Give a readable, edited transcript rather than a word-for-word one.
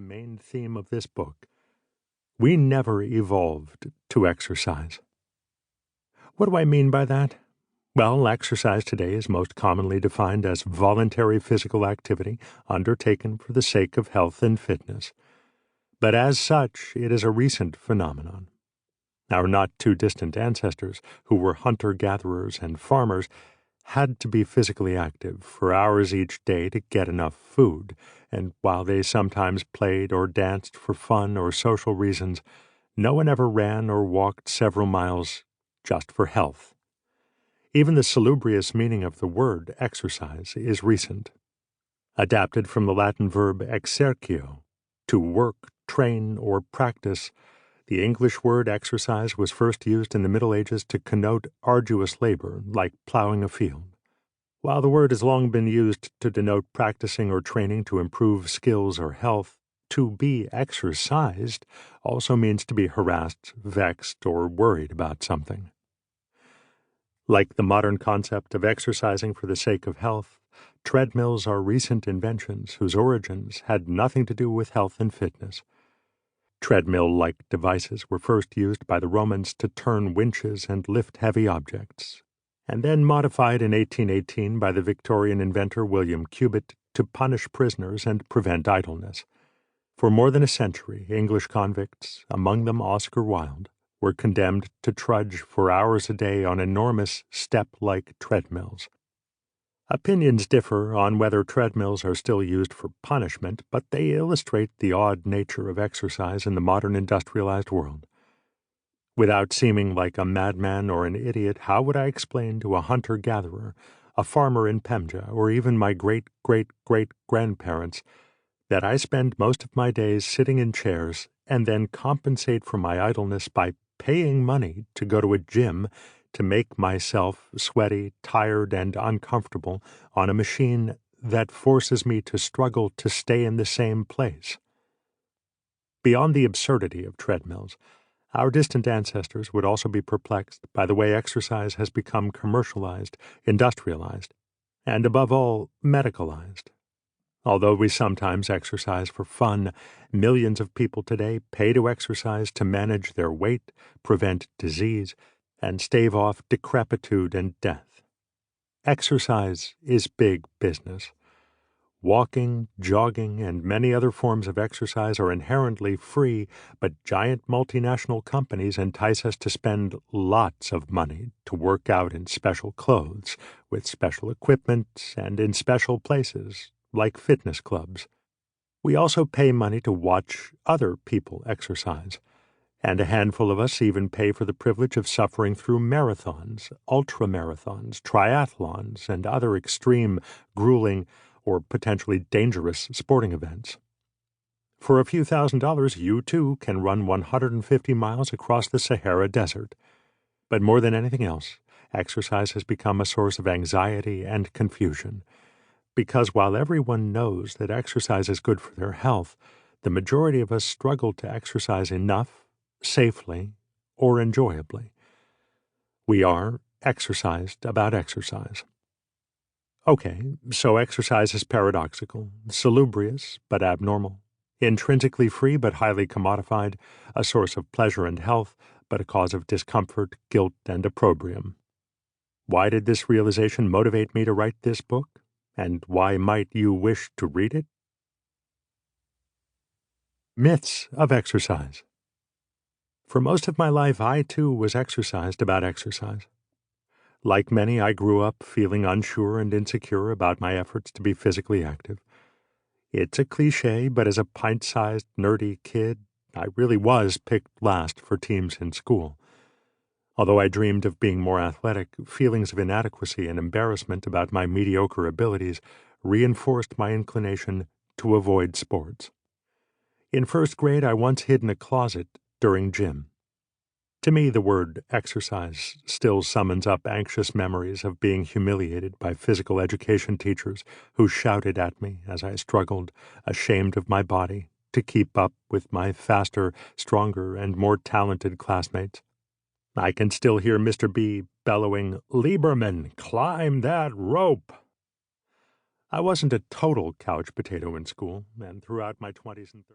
main theme of this book. We never evolved to exercise. What do I mean by that? Well, exercise today is most commonly defined as voluntary physical activity undertaken for the sake of health and fitness. But as such, it is a recent phenomenon. Our not-too-distant ancestors, who were hunter-gatherers and farmers, had to be physically active for hours each day to get enough food, and while they sometimes played or danced for fun or social reasons, no one ever ran or walked several miles just for health. Even the salubrious meaning of the word exercise is recent. Adapted from the Latin verb exercio, to work, train, or practice, the English word exercise was first used in the Middle Ages to connote arduous labor, like plowing a field. While the word has long been used to denote practicing or training to improve skills or health, to be exercised also means to be harassed, vexed, or worried about something. Like the modern concept of exercising for the sake of health, treadmills are recent inventions whose origins had nothing to do with health and fitness. Treadmill-like devices were first used by the Romans to turn winches and lift heavy objects, and then modified in 1818 by the Victorian inventor William Cubitt to punish prisoners and prevent idleness. For more than a century, English convicts, among them Oscar Wilde, were condemned to trudge for hours a day on enormous step-like treadmills. Opinions differ on whether treadmills are still used for punishment, but they illustrate the odd nature of exercise in the modern industrialized world. Without seeming like a madman or an idiot, how would I explain to a hunter-gatherer, a farmer in Pemja, or even my great-great-great-grandparents that I spend most of my days sitting in chairs and then compensate for my idleness by paying money to go to a gym to make myself sweaty, tired, and uncomfortable on a machine that forces me to struggle to stay in the same place? Beyond the absurdity of treadmills, our distant ancestors would also be perplexed by the way exercise has become commercialized, industrialized, and above all, medicalized. Although we sometimes exercise for fun, millions of people today pay to exercise to manage their weight, prevent disease, and stave off decrepitude and death. Exercise is big business. Walking, jogging, and many other forms of exercise are inherently free, but giant multinational companies entice us to spend lots of money to work out in special clothes, with special equipment, and in special places, like fitness clubs. We also pay money to watch other people exercise, and a handful of us even pay for the privilege of suffering through marathons, ultramarathons, triathlons, and other extreme, grueling, or potentially dangerous sporting events. For a few $1,000s, you too can run 150 miles across the Sahara Desert. But more than anything else, exercise has become a source of anxiety and confusion. Because while everyone knows that exercise is good for their health, the majority of us struggle to exercise enough, safely, or enjoyably. We are exercised about exercise. Okay, so exercise is paradoxical, salubrious but abnormal, intrinsically free but highly commodified, a source of pleasure and health, but a cause of discomfort, guilt, and opprobrium. Why did this realization motivate me to write this book? And why might you wish to read it? Myths of exercise. For most of my life, I too was exercised about exercise. Like many, I grew up feeling unsure and insecure about my efforts to be physically active. It's a cliché, but as a pint-sized, nerdy kid, I really was picked last for teams in school. Although I dreamed of being more athletic, feelings of inadequacy and embarrassment about my mediocre abilities reinforced my inclination to avoid sports. In first grade, I once hid in a closet during gym. To me, the word exercise still summons up anxious memories of being humiliated by physical education teachers who shouted at me as I struggled, ashamed of my body, to keep up with my faster, stronger, and more talented classmates. I can still hear Mr. B bellowing, "Lieberman, climb that rope!" I wasn't a total couch potato in school, and throughout my 20s and 30s.